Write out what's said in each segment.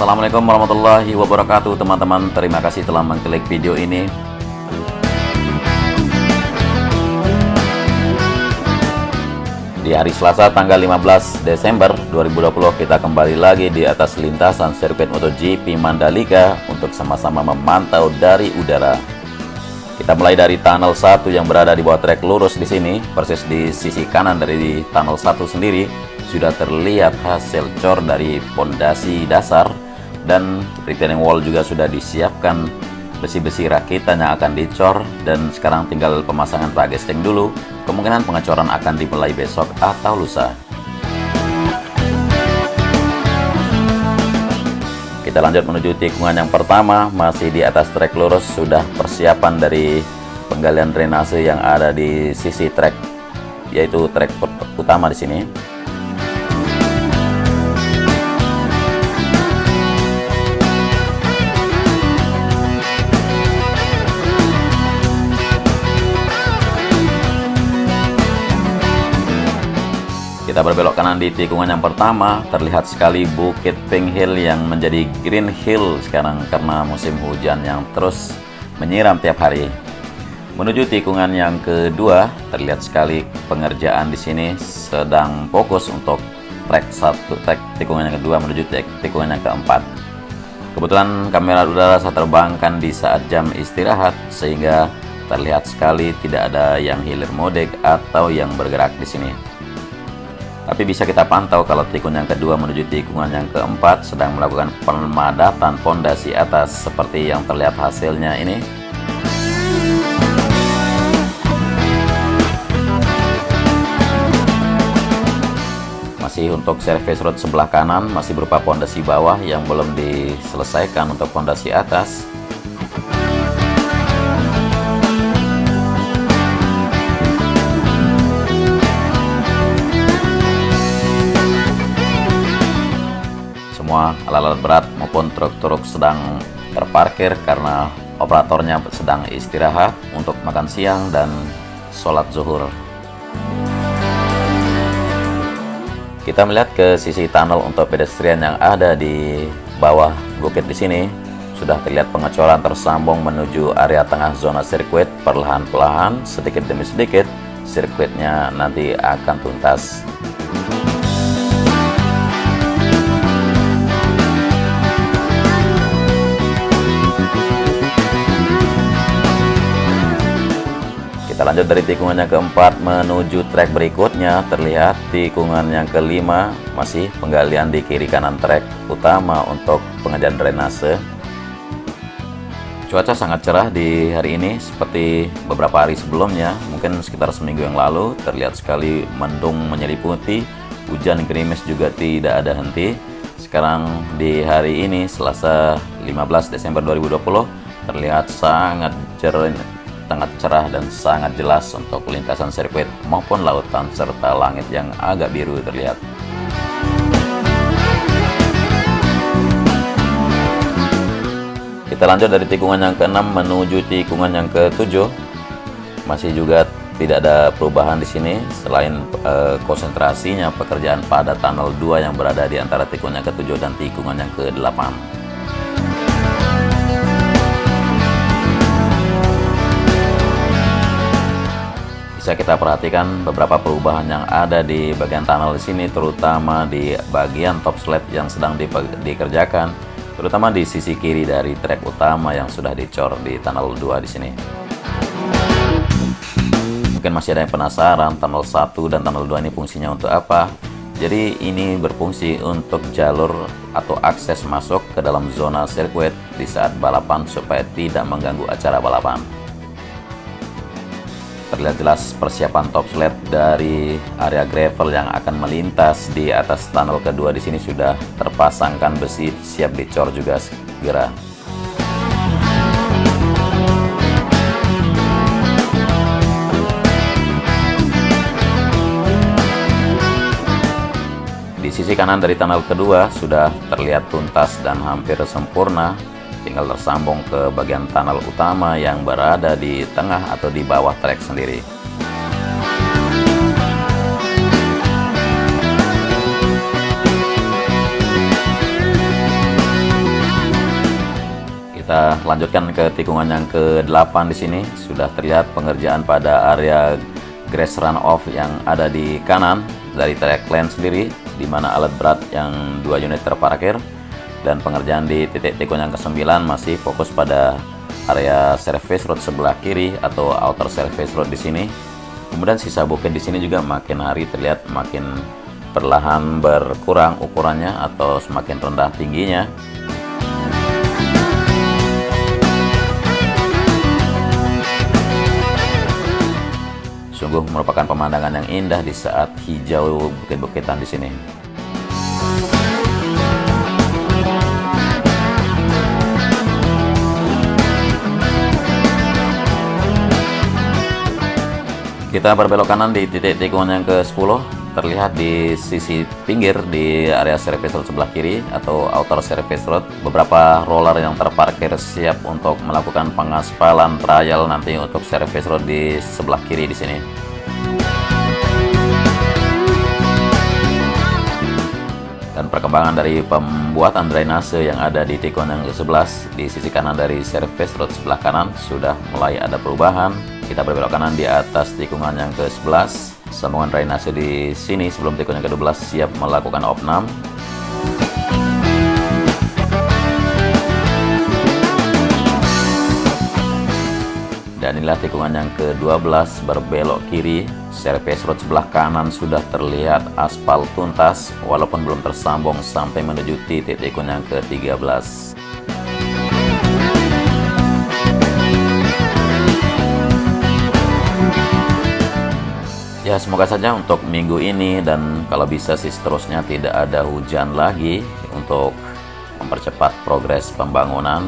Assalamualaikum warahmatullahi wabarakatuh teman-teman. Terima kasih telah mengklik video ini. Di hari Selasa tanggal 15 Desember 2020 kita kembali lagi di atas lintasan sirkuit MotoGP Mandalika untuk sama-sama memantau dari udara. Kita mulai dari tunnel 1 yang berada di bawah trek lurus di sini, persis di sisi kanan dari tunnel 1 sendiri. Sudah terlihat hasil cor dari pondasi dasar dan retaining wall juga sudah disiapkan besi-besi rakitan yang akan dicor, dan sekarang tinggal pemasangan pagesting dulu. Kemungkinan pengecoran akan dimulai besok atau lusa. Kita lanjut menuju tikungan yang pertama, masih di atas trek lurus. Sudah persiapan dari penggalian drainase yang ada di sisi trek, yaitu trek utama di sini. Kita berbelok kanan di tikungan yang pertama, terlihat sekali Bukit Pink Hill yang menjadi Green Hill sekarang karena musim hujan yang terus menyiram tiap hari. Menuju tikungan yang kedua, terlihat sekali pengerjaan di sini sedang fokus untuk trek tikungan yang kedua menuju tikungan yang keempat. Kebetulan kamera udara saya terbangkan di saat jam istirahat sehingga terlihat sekali tidak ada yang hilir mudik atau yang bergerak di sini. Tapi bisa kita pantau kalau tikungan yang kedua menuju tikungan yang keempat sedang melakukan pemadatan pondasi atas seperti yang terlihat hasilnya ini. Masih untuk service road sebelah kanan masih berupa pondasi bawah yang belum diselesaikan untuk pondasi atas. Semua alat-alat berat maupun truk-truk sedang terparkir karena operatornya sedang istirahat untuk makan siang dan sholat zuhur. Kita melihat ke sisi tunnel untuk pedestrian yang ada di bawah bukit di sini. Sudah terlihat pengecoran tersambung menuju area tengah zona sirkuit. Perlahan-lahan, sedikit demi sedikit, sirkuitnya nanti akan tuntas. Kita lanjut dari tikungan yang keempat menuju trek berikutnya. Terlihat tikungan yang kelima masih penggalian di kiri kanan trek utama untuk pengerjaan drainase. Cuaca sangat cerah di hari ini seperti beberapa hari sebelumnya, mungkin sekitar seminggu yang lalu. Terlihat sekali mendung menyelimuti, hujan gerimis juga tidak ada henti. Sekarang di hari ini Selasa 15 Desember 2020 terlihat sangat cerah dan sangat jelas untuk lintasan sirkuit maupun lautan serta langit yang agak biru terlihat. Kita lanjut dari tikungan yang ke-6 menuju tikungan yang ke-7. Masih juga tidak ada perubahan di sini selain konsentrasinya pekerjaan pada tunnel 2 yang berada di antara tikungan yang ke-7 dan tikungan yang ke-8. Bisa kita perhatikan beberapa perubahan yang ada di bagian tunnel di sini, terutama di bagian top sled yang sedang dikerjakan, terutama di sisi kiri dari trek utama yang sudah dicor di tunnel 2 di sini. Mungkin masih ada yang penasaran tunnel 1 dan tunnel 2 ini fungsinya untuk apa? Jadi ini berfungsi untuk jalur atau akses masuk ke dalam zona sirkuit di saat balapan supaya tidak mengganggu acara balapan. Terlihat jelas persiapan top sled dari area gravel yang akan melintas di atas tunnel kedua di sini sudah terpasangkan besi siap dicor juga segera. Di sisi kanan dari tunnel kedua sudah terlihat tuntas dan hampir sempurna. Tinggal tersambung ke bagian tunnel utama yang berada di tengah atau di bawah trek sendiri. lanjutkan ke tikungan yang ke-8 di sini. Sudah terlihat pengerjaan pada area grass runoff yang ada di kanan dari track lane sendiri, di mana alat berat yang 2 unit terparkir. Dan pengerjaan di titik tikungan yang ke-9 masih fokus pada area service road sebelah kiri atau outer service road di sini. Kemudian sisa bukit di sini juga makin hari terlihat makin perlahan berkurang ukurannya atau semakin rendah tingginya. Sungguh merupakan pemandangan yang indah di saat hijau bukit-bukitan di sini. Kita berbelok kanan di titik tikungan yang ke-10. Terlihat di sisi pinggir di area service road sebelah kiri atau outer service road, beberapa roller yang terparkir siap untuk melakukan pengaspalan trial nanti untuk service road di sebelah kiri di sini. Dan perkembangan dari pembuatan drainase yang ada di tikungan yang ke-11 di sisi kanan dari service road sebelah kanan sudah mulai ada perubahan. Kita berbelok kanan di atas tikungan yang ke-11. Sambungan drainase di sini sebelum tikungan yang ke-12 siap melakukan opnam. Dan inilah tikungan yang ke-12 berbelok kiri. Service road sebelah kanan sudah terlihat aspal tuntas walaupun belum tersambung sampai menuju titik tikungan yang ke-13. Ya, semoga saja untuk minggu ini dan kalau bisa sih seterusnya tidak ada hujan lagi untuk mempercepat progres pembangunan.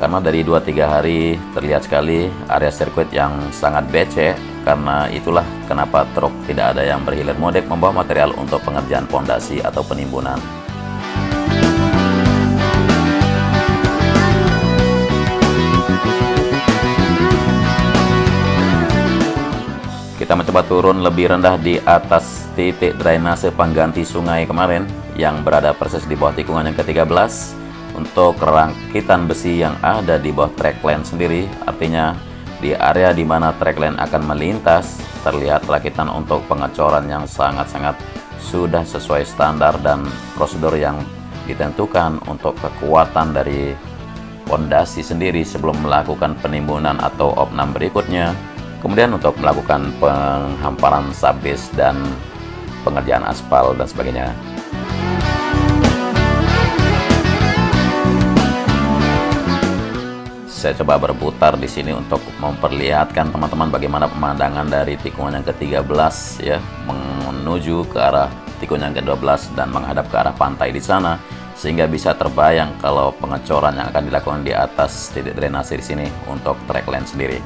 Karena dari 2-3 hari terlihat sekali area sirkuit yang sangat becek. Karena itulah kenapa truk tidak ada yang berhilir mudik membawa material untuk pengerjaan pondasi atau penimbunan. Kita mencoba turun lebih rendah di atas titik drainase pengganti sungai kemarin yang berada persis di bawah tikungan yang ke-13 untuk rangkitan besi yang ada di bawah track lane sendiri. Artinya di area di mana track lane akan melintas terlihat rakitan untuk pengecoran yang sangat-sangat sudah sesuai standar dan prosedur yang ditentukan untuk kekuatan dari pondasi sendiri sebelum melakukan penimbunan atau opnam berikutnya. Kemudian untuk melakukan penghamparan subbase dan pengerjaan aspal dan sebagainya. Saya coba berputar di sini untuk memperlihatkan teman-teman bagaimana pemandangan dari tikungan yang ke-13 ya, menuju ke arah tikungan yang ke-12 dan menghadap ke arah pantai di sana, sehingga bisa terbayang kalau pengecoran yang akan dilakukan di atas titik drainase di sini untuk track lane sendiri.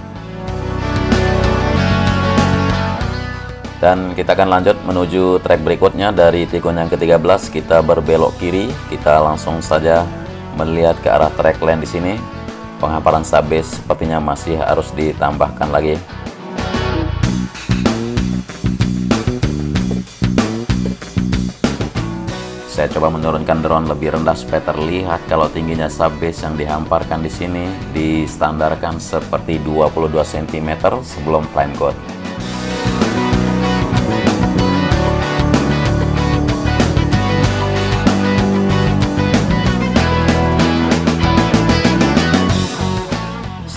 Dan kita akan lanjut menuju trek berikutnya. Dari tikungan yang ke-13 kita berbelok kiri. Kita langsung saja melihat ke arah trek lane di sini. Penghamparan subbase sepertinya masih harus ditambahkan lagi. Saya coba menurunkan drone lebih rendah supaya terlihat kalau tingginya subbase yang dihamparkan di sini distandarkan seperti 22 cm sebelum time code.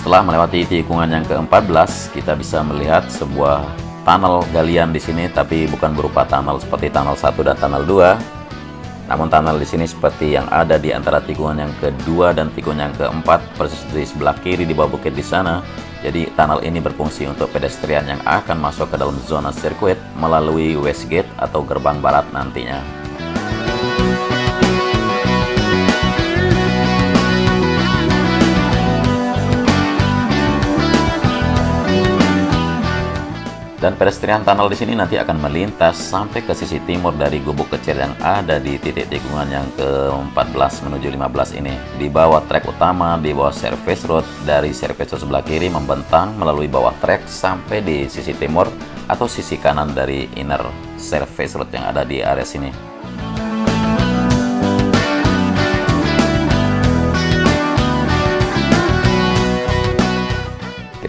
Setelah melewati tikungan yang ke-14, kita bisa melihat sebuah tunnel galian di sini, tapi bukan berupa tunnel seperti tunnel 1 dan tunnel 2. Namun tunnel di sini seperti yang ada di antara tikungan yang kedua dan tikungan yang keempat, persis di sebelah kiri di bawah bukit di sana. Jadi tunnel ini berfungsi untuk pedestrian yang akan masuk ke dalam zona sirkuit melalui West Gate atau gerbang barat nantinya. Dan pedestrian tunnel di sini nanti akan melintas sampai ke sisi timur dari gubuk kecil yang ada di titik tikungan yang ke-14 menuju 15 ini. Di bawah trek utama, di bawah service road, dari service road sebelah kiri membentang melalui bawah trek sampai di sisi timur atau sisi kanan dari inner service road yang ada di area sini.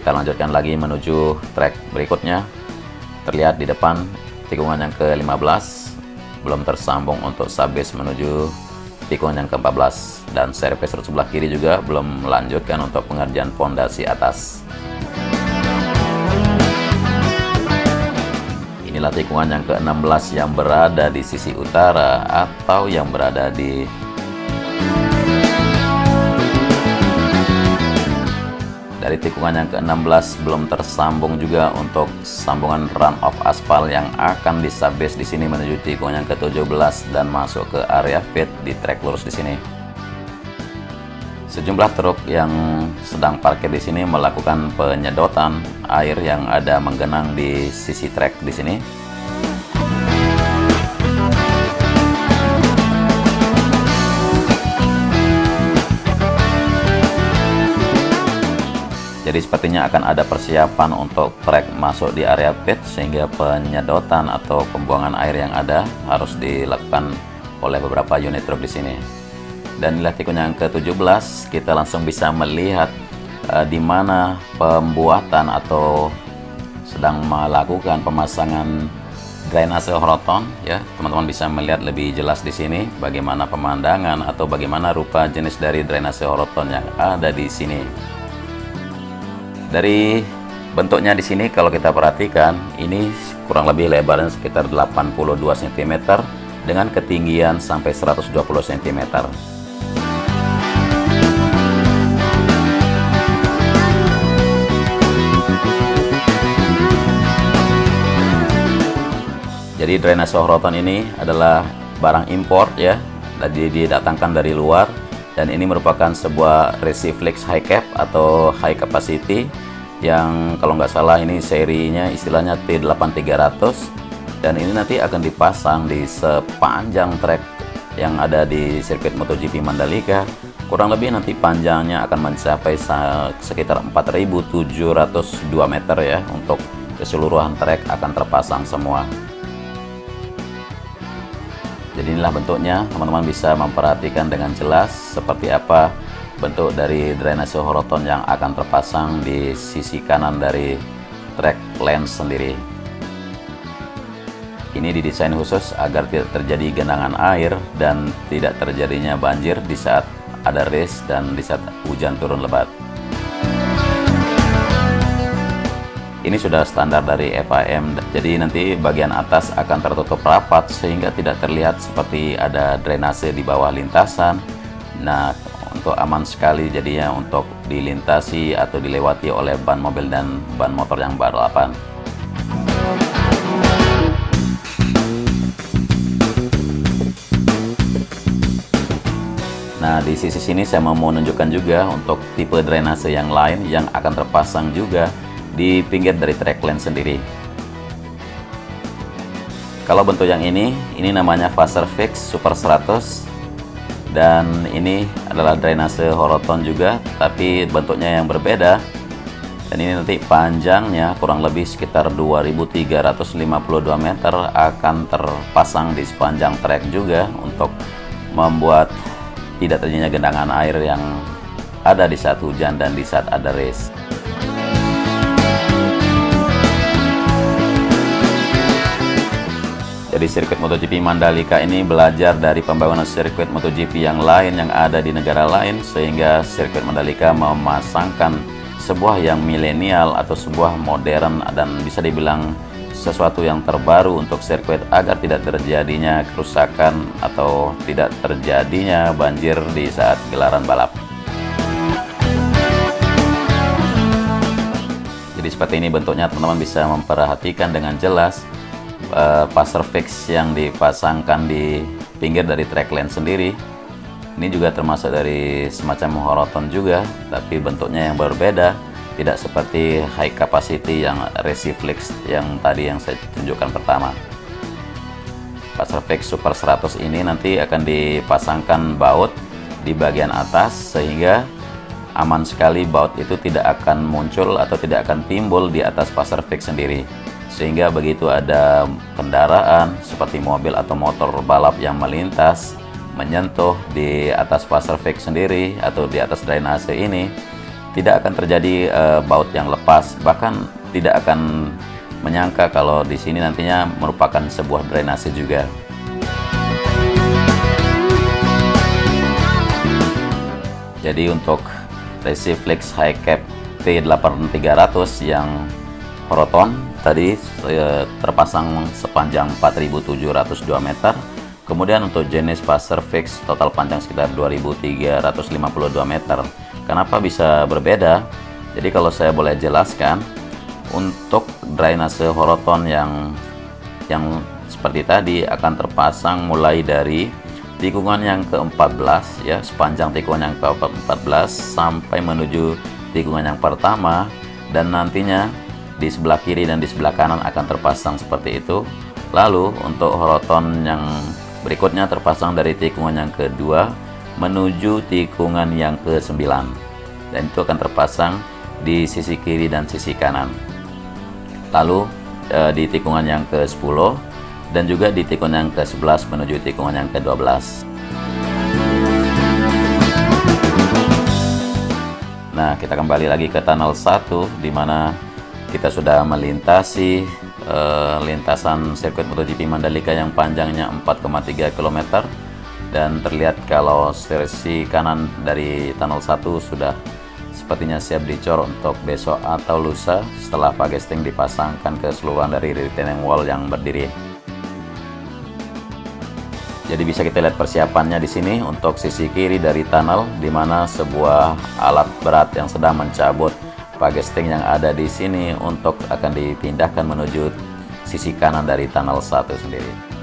kita lanjutkan lagi menuju trek berikutnya. Terlihat di depan tikungan yang ke-15 belum tersambung untuk subbase menuju tikungan yang ke-14, dan servis root sebelah kiri juga belum melanjutkan untuk pengerjaan pondasi atas. Inilah tikungan yang ke-16 yang berada di sisi utara atau yang berada di dari tikungan yang ke-16 belum tersambung juga untuk sambungan run off aspal yang akan disubbase di sini menuju tikungan yang ke-17 dan masuk ke area pit di trek lurus di sini. Sejumlah truk yang sedang parkir di sini melakukan penyedotan air yang ada menggenang di sisi trek di sini. Jadi sepertinya akan ada persiapan untuk trek masuk di area pit, sehingga penyedotan atau pembuangan air yang ada harus dilakukan oleh beberapa unit truk di sini. Dan inilah tikungan yang ke-17, kita langsung bisa melihat di mana pembuatan atau sedang melakukan pemasangan drainase horoton ya. Teman-teman bisa melihat lebih jelas di sini bagaimana pemandangan atau bagaimana rupa jenis dari drainase horoton yang ada di sini. Dari bentuknya di sini kalau kita perhatikan, ini kurang lebih lebarnya sekitar 82 cm dengan ketinggian sampai 120 cm. Jadi drainase horoton ini adalah barang import ya, jadi didatangkan dari luar. Dan ini merupakan sebuah Resiflex high cap atau high capacity yang kalau nggak salah ini serinya istilahnya T8300, dan ini nanti akan dipasang di sepanjang trek yang ada di sirkuit MotoGP Mandalika. Kurang lebih nanti panjangnya akan mencapai sekitar 4.702 meter ya. Untuk keseluruhan trek akan terpasang semua. Jadi inilah bentuknya, teman-teman bisa memperhatikan dengan jelas seperti apa bentuk dari drainase horoton yang akan terpasang di sisi kanan dari trek lane sendiri. Ini didesain khusus agar tidak terjadi genangan air dan tidak terjadinya banjir di saat ada race dan di saat hujan turun lebat. Ini sudah standar dari FIM, jadi nanti bagian atas akan tertutup rapat sehingga tidak terlihat seperti ada drainase di bawah lintasan. Nah, untuk aman sekali jadinya untuk dilintasi atau dilewati oleh ban mobil dan ban motor yang balapan. Nah, di sisi sini saya mau menunjukkan juga untuk tipe drainase yang lain yang akan terpasang juga di pinggir dari trek lane sendiri. Kalau bentuk yang ini namanya Vaserfix Super 100, dan ini adalah drainase horoton juga, tapi bentuknya yang berbeda. Dan ini nanti panjangnya kurang lebih sekitar 2.352 meter akan terpasang di sepanjang trek juga untuk membuat tidak terjadinya genangan air yang ada di saat hujan dan di saat ada race. Jadi sirkuit MotoGP Mandalika ini belajar dari pembangunan sirkuit MotoGP yang lain yang ada di negara lain, sehingga sirkuit Mandalika memasangkan sebuah yang milenial atau sebuah modern dan bisa dibilang sesuatu yang terbaru untuk sirkuit agar tidak terjadinya kerusakan atau tidak terjadinya banjir di saat gelaran balap. Jadi seperti ini bentuknya, teman-teman bisa memperhatikan dengan jelas. Vaserfix yang dipasangkan di pinggir dari trek lane sendiri ini juga termasuk dari semacam horoton juga, tapi bentuknya yang berbeda, tidak seperti high capacity yang Resiflex yang tadi yang saya tunjukkan pertama. Vaserfix Super 100 ini nanti akan dipasangkan baut di bagian atas sehingga aman sekali baut itu tidak akan muncul atau tidak akan timbul di atas Vaserfix sendiri. Sehingga begitu ada kendaraan seperti mobil atau motor balap yang melintas menyentuh di atas Vaserfix sendiri atau di atas drainase ini, tidak akan terjadi baut yang lepas, bahkan tidak akan menyangka kalau di sini nantinya merupakan sebuah drainase juga. Jadi untuk Resiflex High Cap P8300 yang Horoton tadi terpasang sepanjang 4.702 meter. Kemudian untuk jenis Faser Fix total panjang sekitar 2.352 meter. Kenapa bisa berbeda? Jadi kalau saya boleh jelaskan, untuk drainase Horoton yang seperti tadi akan terpasang mulai dari tikungan yang ke-14 ya, sepanjang tikungan yang ke-14 sampai menuju tikungan yang pertama, dan nantinya di sebelah kiri dan di sebelah kanan akan terpasang seperti itu. Lalu untuk Horoton yang berikutnya terpasang dari tikungan yang kedua menuju tikungan yang ke-9, dan itu akan terpasang di sisi kiri dan sisi kanan. Lalu di tikungan yang ke-10 dan juga di tikungan yang ke-11 menuju tikungan yang ke-12. Nah, kita kembali lagi ke tunnel 1, di mana kita sudah melintasi lintasan sirkuit MotoGP Mandalika yang panjangnya 4,3 km, dan terlihat kalau sisi kanan dari tunnel 1 sudah sepertinya siap dicor untuk besok atau lusa setelah pagesting dipasangkan keseluruhan dari retaining wall yang berdiri. Jadi bisa kita lihat persiapannya di sini untuk sisi kiri dari tunnel, di mana sebuah alat berat yang sedang mencabut pagesting yang ada di sini untuk akan dipindahkan menuju sisi kanan dari tunnel 1 sendiri.